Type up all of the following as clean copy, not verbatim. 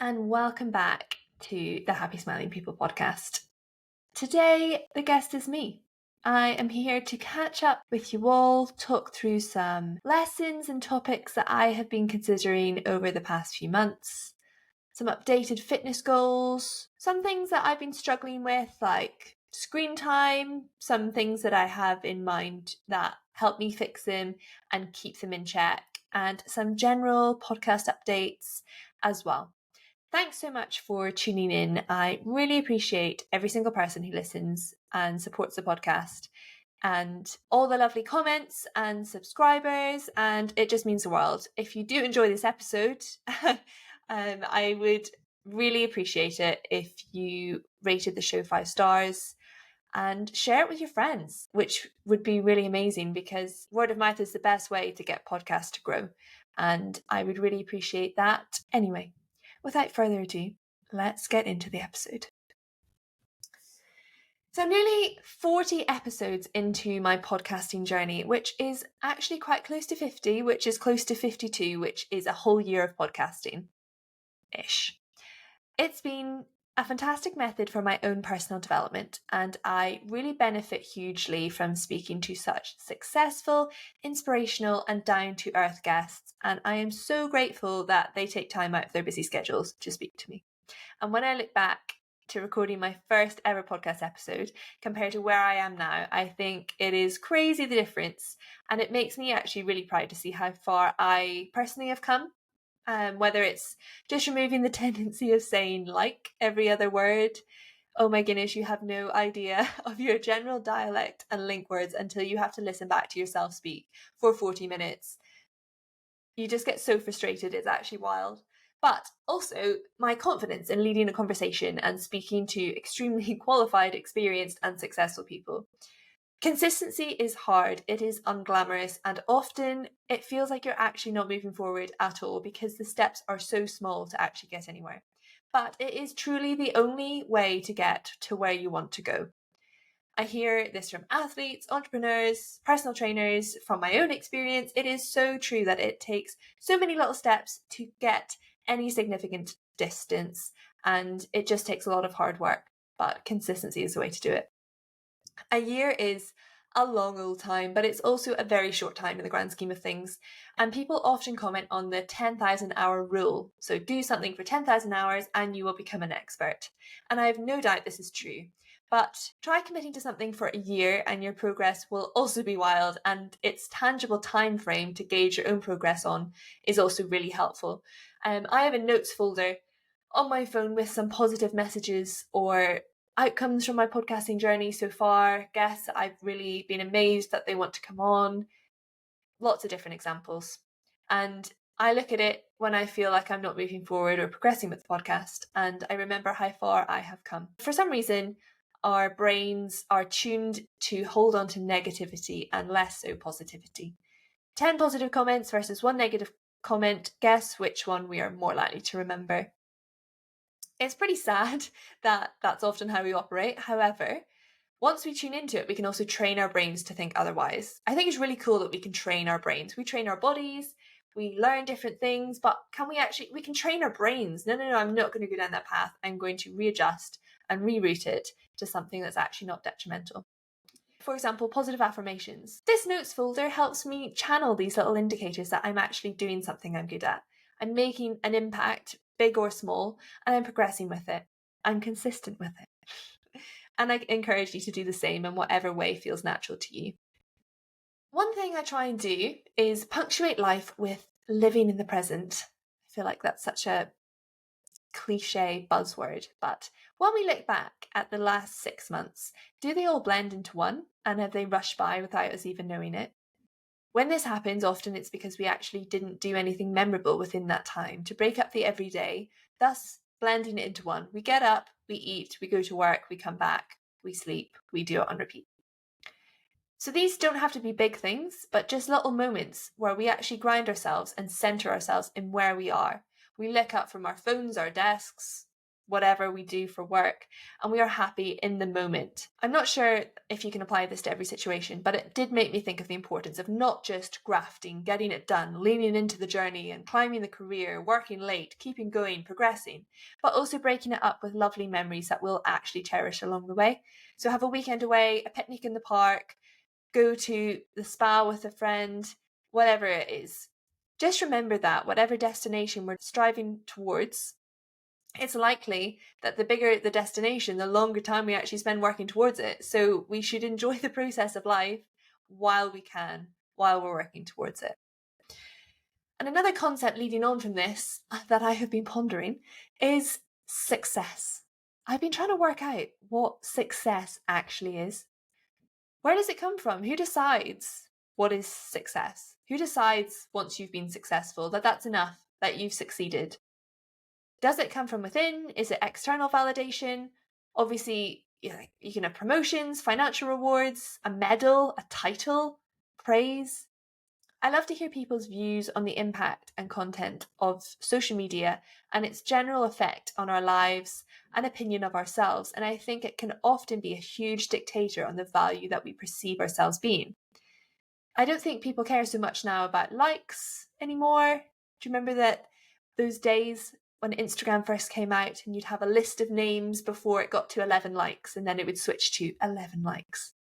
and welcome back to the Happy Smiling People podcast. Today, the guest is me. I am here to catch up with you all, talk through some lessons and topics that I have been considering over the past few months, some updated fitness goals, some things that I've been struggling with, like screen time, some things that I have in mind that help me fix them and keep them in check, and some general podcast updates as well. Thanks so much for tuning in. I really appreciate every single person who listens and supports the podcast and all the lovely comments and subscribers, and it just means the world. If you do enjoy this episode, I would really appreciate it if you rated the show 5 stars and share it with your friends, which would be really amazing because word of mouth is the best way to get podcasts to grow, and I would really appreciate that. Anyway, without further ado, let's get into the episode. So I'm nearly 40 episodes into my podcasting journey, which is actually quite close to 50, which is close to 52, which is a whole year of podcasting-ish. It's been a fantastic method for my own personal development, and I really benefit hugely from speaking to such successful, inspirational, and down-to-earth guests, and I am so grateful that they take time out of their busy schedules to speak to me. And when I look back to recording my first ever podcast episode compared to where I am now, I think it is crazy the difference, and it makes me actually really proud to see how far I personally have come. Whether it's just removing the tendency of saying like every other word. Oh my goodness, you have no idea of your general dialect and link words until you have to listen back to yourself speak for 40 minutes. You just get so frustrated, it's actually wild. But also my confidence in leading a conversation and speaking to extremely qualified, experienced and successful people. Consistency is hard, it is unglamorous, and often it feels like you're actually not moving forward at all because the steps are so small to actually get anywhere. But it is truly the only way to get to where you want to go. I hear this from athletes, entrepreneurs, personal trainers, from my own experience. It is so true that it takes so many little steps to get any significant distance, and it just takes a lot of hard work, but consistency is the way to do it. A year is a long old time, but it's also a very short time in the grand scheme of things. And people often comment on the 10,000 hour rule. So do something for 10,000 hours and you will become an expert. And I have no doubt this is true. But try committing to something for a year and your progress will also be wild, and its tangible time frame to gauge your own progress on is also really helpful. I have a notes folder on my phone with some positive messages or outcomes from my podcasting journey so far, guests that I've really been amazed that they want to come on, lots of different examples. And I look at it when I feel like I'm not moving forward or progressing with the podcast, and I remember how far I have come. For some reason, our brains are tuned to hold on to negativity and less so positivity. 10 positive comments versus 1 negative comment, guess which one we are more likely to remember. It's pretty sad that that's often how we operate. However, once we tune into it, we can also train our brains to think otherwise. I think it's really cool that we can train our brains. We train our bodies, we learn different things, but we can train our brains. No, I'm not going to go down that path. I'm going to readjust and reroute it to something that's actually not detrimental. For example, positive affirmations. This notes folder helps me channel these little indicators that I'm actually doing something I'm good at. I'm making an impact, big or small, and I'm progressing with it. I'm consistent with it. And I encourage you to do the same in whatever way feels natural to you. One thing I try and do is punctuate life with living in the present. I feel like that's such a cliche buzzword, but when we look back at the last 6 months, do they all blend into one? And have they rushed by without us even knowing it? When this happens, often it's because we actually didn't do anything memorable within that time to break up the everyday, thus blending it into one. We get up, we eat, we go to work, we come back, we sleep, we do it on repeat. So these don't have to be big things, but just little moments where we actually grind ourselves and center ourselves in where we are. We look up from our phones, our desks, whatever we do for work, and we are happy in the moment. I'm not sure if you can apply this to every situation, but it did make me think of the importance of not just grafting, getting it done, leaning into the journey and climbing the career, working late, keeping going, progressing, but also breaking it up with lovely memories that we'll actually cherish along the way. So have a weekend away, a picnic in the park, go to the spa with a friend, whatever it is. Just remember that whatever destination we're striving towards, it's likely that the bigger the destination, the longer time we actually spend working towards it. So we should enjoy the process of life while we can, while we're working towards it. And another concept leading on from this that I have been pondering is success. I've been trying to work out what success actually is. Where does it come from? Who decides what is success? Who decides once you've been successful that that's enough, that you've succeeded? Does it come from within? Is it external validation? Obviously, you can have promotions, financial rewards, a medal, a title, praise. I love to hear people's views on the impact and content of social media and its general effect on our lives and opinion of ourselves. And I think it can often be a huge dictator on the value that we perceive ourselves being. I don't think people care so much now about likes anymore. Do you remember those days when Instagram first came out and you'd have a list of names before it got to 11 likes and then it would switch to 11 likes?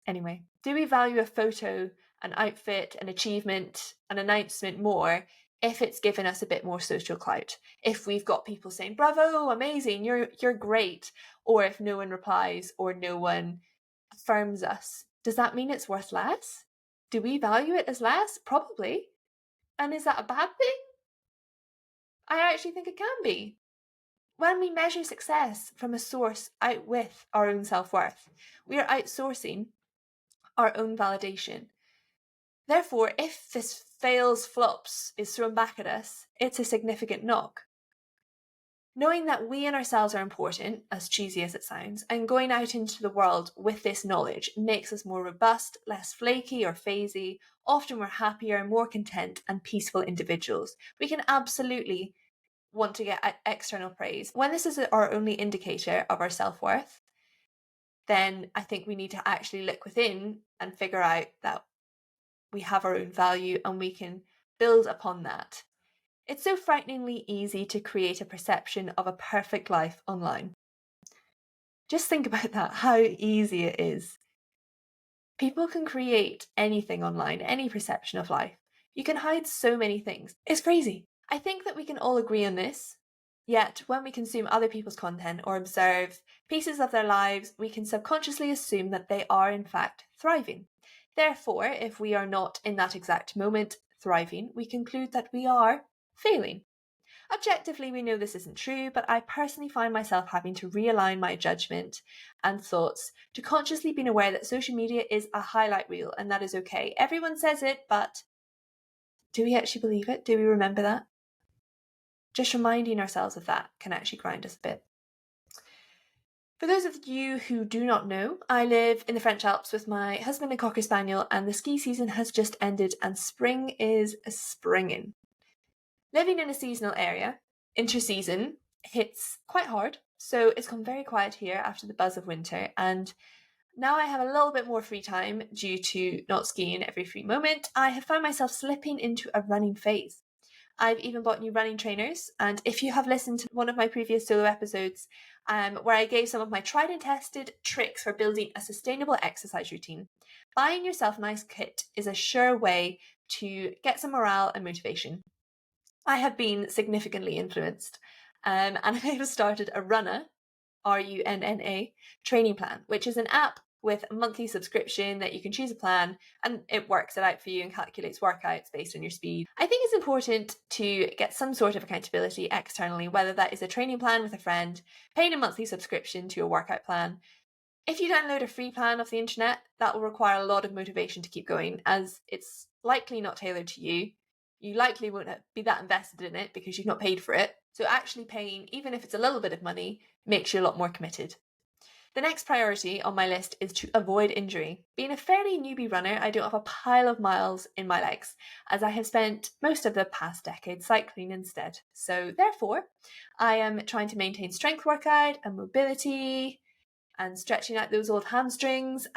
Anyway, do we value a photo, an outfit, an achievement, an announcement more if it's given us a bit more social clout? If we've got people saying, bravo, amazing, you're great, or if no one replies or no one affirms us, does that mean it's worth less? Do we value it as less? Probably. And is that a bad thing? I actually think it can be. When we measure success from a source out with our own self-worth, we are outsourcing our own validation. Therefore, if this fails, flops, is thrown back at us, it's a significant knock. Knowing that we and ourselves are important, as cheesy as it sounds, and going out into the world with this knowledge makes us more robust, less flaky or phasey. Often we're happier, more content and peaceful individuals. We can absolutely want to get external praise. When this is our only indicator of our self-worth, then I think we need to actually look within and figure out that we have our own value and we can build upon that. It's so frighteningly easy to create a perception of a perfect life online. Just think about that, how easy it is. People can create anything online, any perception of life. You can hide so many things. It's crazy. I think that we can all agree on this. Yet, when we consume other people's content or observe pieces of their lives, we can subconsciously assume that they are in fact thriving. Therefore, if we are not in that exact moment thriving, we conclude that we are failing. Objectively, we know this isn't true, but I personally find myself having to realign my judgment and thoughts to consciously being aware that social media is a highlight reel and that is okay. Everyone says it, but do we actually believe it? Do we remember that? Just reminding ourselves of that can actually grind us a bit. For those of you who do not know, I live in the French Alps with my husband and Cocker Spaniel, and the ski season has just ended and spring is springing. Living in a seasonal area, interseason hits quite hard, so it's gone very quiet here after the buzz of winter, and now I have a little bit more free time due to not skiing every free moment. I have found myself slipping into a running phase. I've even bought new running trainers, and if you have listened to one of my previous solo episodes where I gave some of my tried and tested tricks for building a sustainable exercise routine, buying yourself a nice kit is a sure way to get some morale and motivation. I have been significantly influenced and I have started a Runna, RUNNA, training plan, which is an app with a monthly subscription that you can choose a plan and it works it out for you and calculates workouts based on your speed. I think it's important to get some sort of accountability externally, whether that is a training plan with a friend, paying a monthly subscription to a workout plan. If you download a free plan off the internet, that will require a lot of motivation to keep going, as it's likely not tailored to you. You likely won't be that invested in it because you've not paid for it. So actually paying, even if it's a little bit of money, makes you a lot more committed. The next priority on my list is to avoid injury. Being a fairly newbie runner, I don't have a pile of miles in my legs, as I have spent most of the past decade cycling instead. So therefore, I am trying to maintain strength workout and mobility and stretching out those old hamstrings.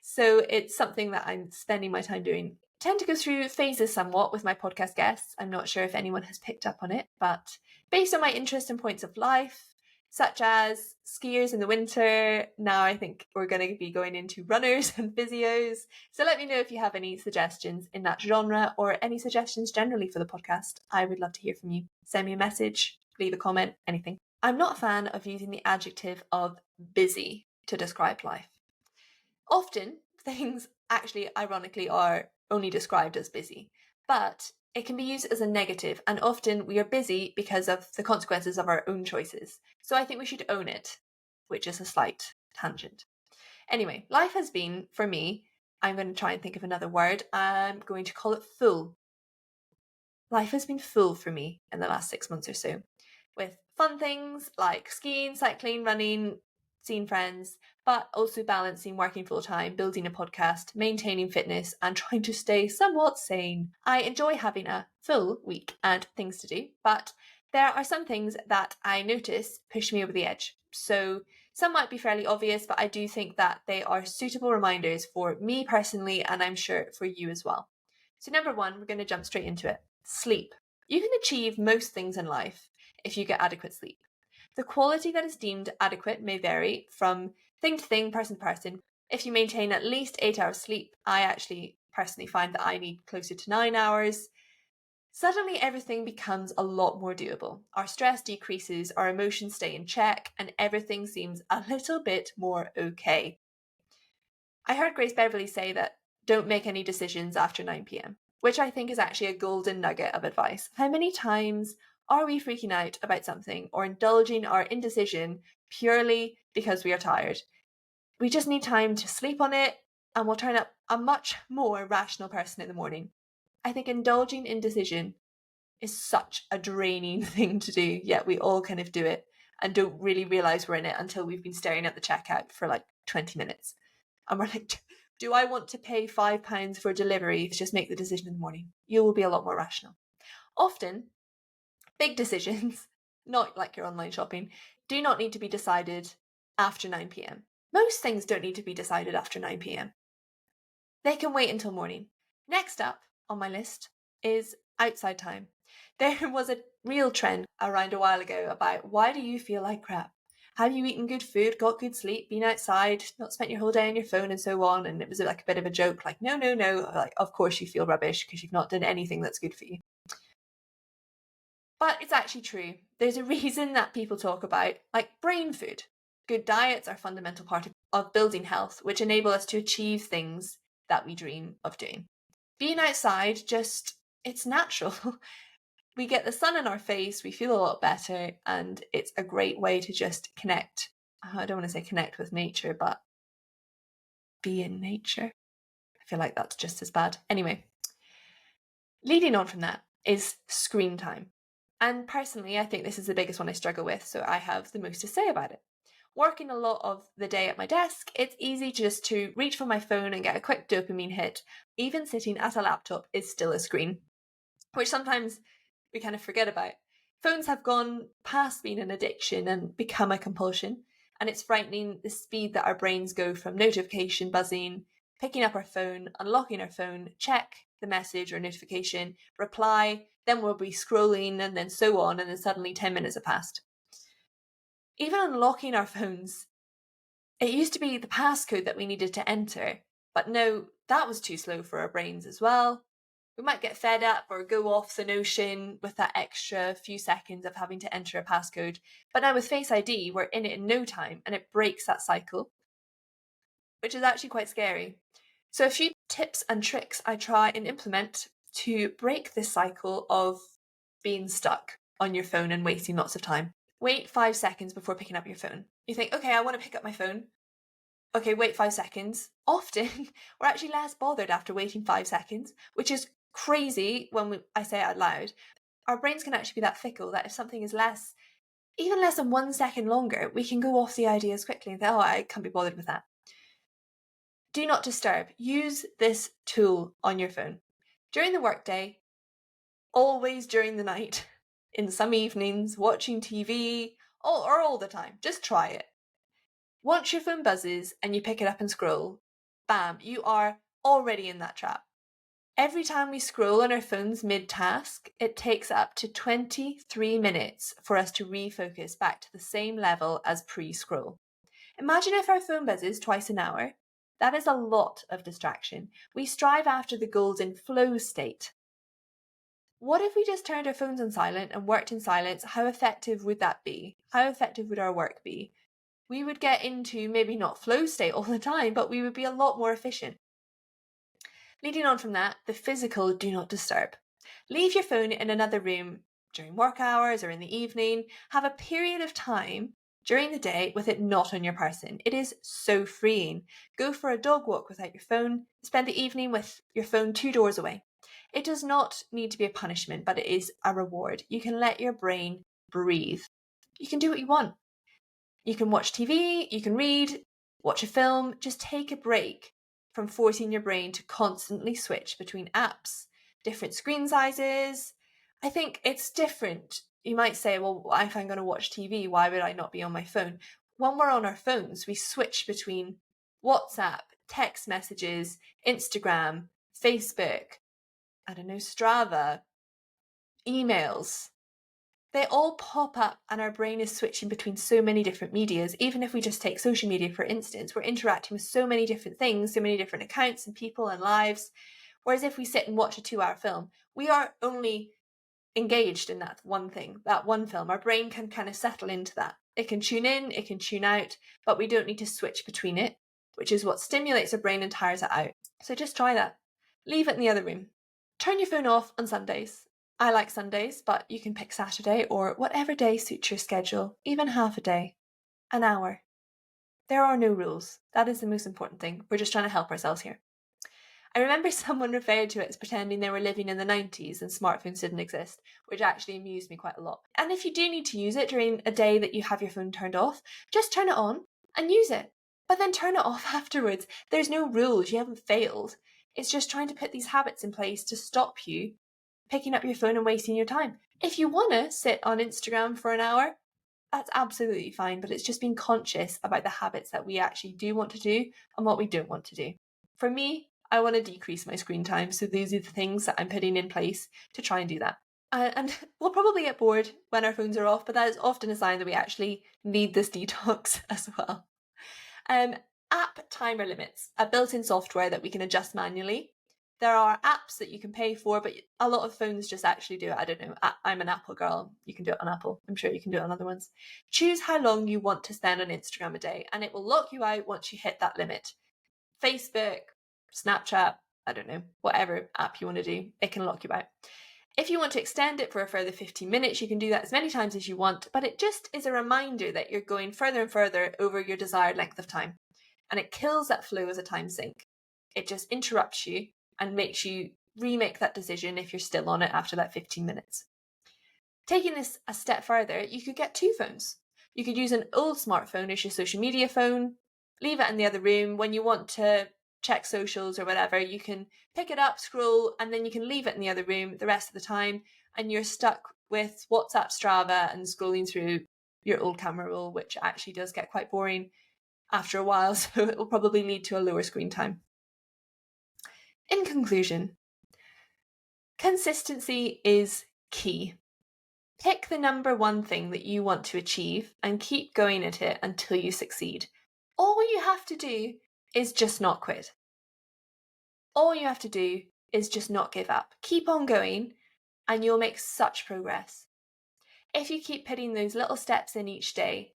So it's something that I'm spending my time doing. I tend to go through phases somewhat with my podcast guests. I'm not sure if anyone has picked up on it, but based on my interest in points of life, such as skiers in the winter, now I think we're going to be going into runners and physios. So let me know if you have any suggestions in that genre or any suggestions generally for the podcast. I would love to hear from you. Send me a message, leave a comment, anything. I'm not a fan of using the adjective of busy to describe life. Often, things actually, ironically, are only described as busy, but it can be used as a negative, and often we are busy because of the consequences of our own choices. So I think we should own it, which is a slight tangent. Anyway, life has been, for me, I'm going to try and think of another word. I'm going to call it full. Life has been full for me in the last 6 months or so, with fun things like skiing, cycling, running, seeing friends, but also balancing working full time, building a podcast, maintaining fitness, and trying to stay somewhat sane. I enjoy having a full week and things to do, but there are some things that I notice push me over the edge. So some might be fairly obvious, but I do think that they are suitable reminders for me personally, and I'm sure for you as well. So number one, we're going to jump straight into it. Sleep. You can achieve most things in life if you get adequate sleep. The quality that is deemed adequate may vary from thing to thing, person to person. If you maintain at least 8 hours sleep, I actually personally find that I need closer to 9 hours. Suddenly everything becomes a lot more doable. Our stress decreases, our emotions stay in check, and everything seems a little bit more okay. I heard Grace Beverley say that don't make any decisions after 9 p.m, which I think is actually a golden nugget of advice. How many times are we freaking out about something or indulging our indecision purely because we are tired? We just need time to sleep on it and we'll turn up a much more rational person in the morning. I think indulging indecision is such a draining thing to do, yet we all kind of do it and don't really realise we're in it until we've been staring at the checkout for like 20 minutes. And we're like, do I want to pay £5 for delivery? Just make the decision in the morning. You will be a lot more rational. Often, big decisions, not like your online shopping, do not need to be decided after 9 p.m. Most things don't need to be decided after 9 p.m. They can wait until morning. Next up on my list is outside time. There was a real trend around a while ago about why do you feel like crap? Have you eaten good food, got good sleep, been outside, not spent your whole day on your phone and so on? And it was like a bit of a joke, like, no. Like, of course you feel rubbish because you've not done anything that's good for you. But it's actually true. There's a reason that people talk about, like, brain food. Good diets are a fundamental part of building health, which enable us to achieve things that we dream of doing. Being outside, it's natural. We get the sun in our face, we feel a lot better, and it's a great way to just connect. I don't want to say connect with nature, but be in nature. I feel like that's just as bad. Anyway, leading on from that is screen time. And personally, I think this is the biggest one I struggle with, so I have the most to say about it. Working a lot of the day at my desk, it's easy just to reach for my phone and get a quick dopamine hit. Even sitting at a laptop is still a screen, which sometimes we kind of forget about. Phones have gone past being an addiction and become a compulsion, and it's frightening the speed that our brains go from notification buzzing, picking up our phone, unlocking our phone, check the message or notification, reply, then we'll be scrolling and then so on, and then suddenly 10 minutes have passed. Even unlocking our phones, it used to be the passcode that we needed to enter, but no, that was too slow for our brains as well. We might get fed up or go off the notion with that extra few seconds of having to enter a passcode. But now with Face ID, we're in it in no time and it breaks that cycle, which is actually quite scary. So a few tips and tricks I try and implement to break this cycle of being stuck on your phone and wasting lots of time. Wait 5 seconds before picking up your phone. You think, okay, I want to pick up my phone. Okay, wait 5 seconds. Often, we're actually less bothered after waiting 5 seconds, which is crazy when I say it out loud. Our brains can actually be that fickle that if something is less even less than 1 second longer, we can go off the ideas quickly and think, oh, I can't be bothered with that. Do not disturb. Use this tool on your phone. During the workday, always during the night, in some evenings, watching TV, or all the time. Just try it. Once your phone buzzes and you pick it up and scroll, bam, you are already in that trap. Every time we scroll on our phones mid-task, it takes up to 23 minutes for us to refocus back to the same level as pre-scroll. Imagine if our phone buzzes twice an hour. That is a lot of distraction. We strive after the golden flow state. What if we just turned our phones on silent and worked in silence? How effective would that be? How effective would our work be? We would get into maybe not flow state all the time, but we would be a lot more efficient. Leading on from that, the physical do not disturb. Leave your phone in another room during work hours or in the evening. Have a period of time during the day with it not on your person. It is so freeing. Go for a dog walk without your phone. Spend the evening with your phone 2 doors away. It does not need to be a punishment, but it is a reward. You can let your brain breathe. You can do what you want. You can watch TV, you can read, watch a film. Just take a break from forcing your brain to constantly switch between apps, different screen sizes. I think it's different. You might say, well, if I'm going to watch TV, why would I not be on my phone? When we're on our phones, we switch between WhatsApp, text messages, Instagram, Facebook, Strava, emails. They all pop up and our brain is switching between so many different medias. Even if we just take social media, for instance, we're interacting with so many different things, so many different accounts and people and lives. Whereas if we sit and watch a 2-hour film, we are only engaged in that one thing, that one film. Our brain can kind of settle into that. It can tune in, it can tune out, but we don't need to switch between it, which is what stimulates our brain and tires it out. So just try that. Leave it in the other room. Turn your phone off on Sundays. I like Sundays, but you can pick Saturday or whatever day suits your schedule, even half a day, an hour. There are no rules. That is the most important thing. We're just trying to help ourselves here. I remember someone referred to it as pretending they were living in the 90s and smartphones didn't exist, which actually amused me quite a lot. And if you do need to use it during a day that you have your phone turned off, just turn it on and use it. But then turn it off afterwards. There's no rules. You haven't failed. It's just trying to put these habits in place to stop you picking up your phone and wasting your time. If you want to sit on Instagram for an hour, that's absolutely fine, but it's just being conscious about the habits that we actually do want to do and what we don't want to do. For me, I want to decrease my screen time, so these are the things that I'm putting in place to try and do that. And we'll probably get bored when our phones are off, but that is often a sign that we actually need this detox as well. App timer limits, a built-in software that we can adjust manually. There are apps that you can pay for, but a lot of phones just actually do it. I don't know. I'm an Apple girl. You can do it on Apple. I'm sure you can do it on other ones. Choose how long you want to spend on Instagram a day, and it will lock you out once you hit that limit. Facebook, Snapchat, I don't know, whatever app you want to do, it can lock you out. If you want to extend it for a further 15 minutes, you can do that as many times as you want, but it just is a reminder that you're going further and further over your desired length of time. And it kills that flow as a time sink. It just interrupts you and makes you remake that decision if you're still on it after that 15 minutes. Taking this a step further, you could get 2 phones. You could use an old smartphone as your social media phone, leave it in the other room. When you want to check socials or whatever, you can pick it up, scroll, and then you can leave it in the other room the rest of the time, and you're stuck with WhatsApp, Strava, and scrolling through your old camera roll, which actually does get quite boring after a while, so it will probably lead to a lower screen time. In conclusion, consistency is key. Pick the number one thing that you want to achieve and keep going at it until you succeed. All you have to do is just not quit. All you have to do is just not give up. Keep on going and you'll make such progress. If you keep putting those little steps in each day,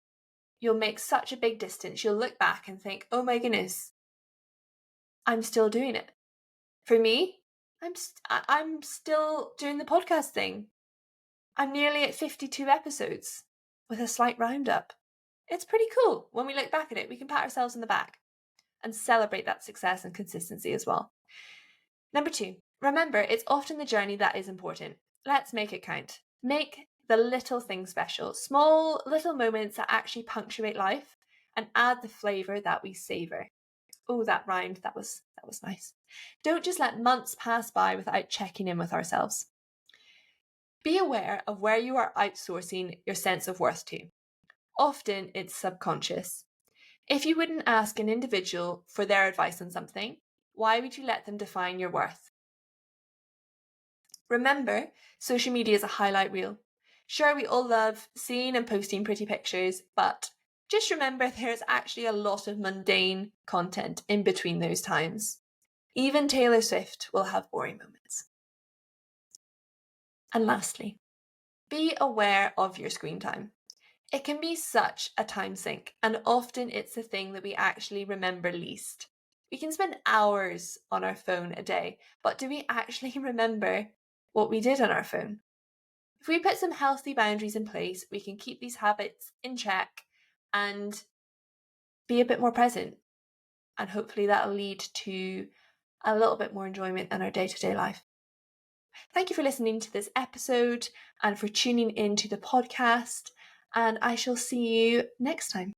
you'll make such a big distance. You'll look back and think, oh my goodness, I'm still doing it. For me, I'm still doing the podcast thing. I'm nearly at 52 episodes with a slight roundup. It's pretty cool. When we look back at it, we can pat ourselves on the back and celebrate that success and consistency as well. Number 2, remember, it's often the journey that is important. Let's make it count. Make the little things special, small little moments that actually punctuate life and add the flavour that we savour. Oh, that rhymed. That was nice. Don't just let months pass by without checking in with ourselves. Be aware of where you are outsourcing your sense of worth to. Often it's subconscious. If you wouldn't ask an individual for their advice on something, why would you let them define your worth? Remember, social media is a highlight reel. Sure, we all love seeing and posting pretty pictures, but just remember there's actually a lot of mundane content in between those times. Even Taylor Swift will have boring moments. And lastly, be aware of your screen time. It can be such a time sink, and often it's the thing that we actually remember least. We can spend hours on our phone a day, but do we actually remember what we did on our phone? If we put some healthy boundaries in place, we can keep these habits in check and be a bit more present. And hopefully that'll lead to a little bit more enjoyment in our day-to-day life. Thank you for listening to this episode and for tuning into the podcast. And I shall see you next time.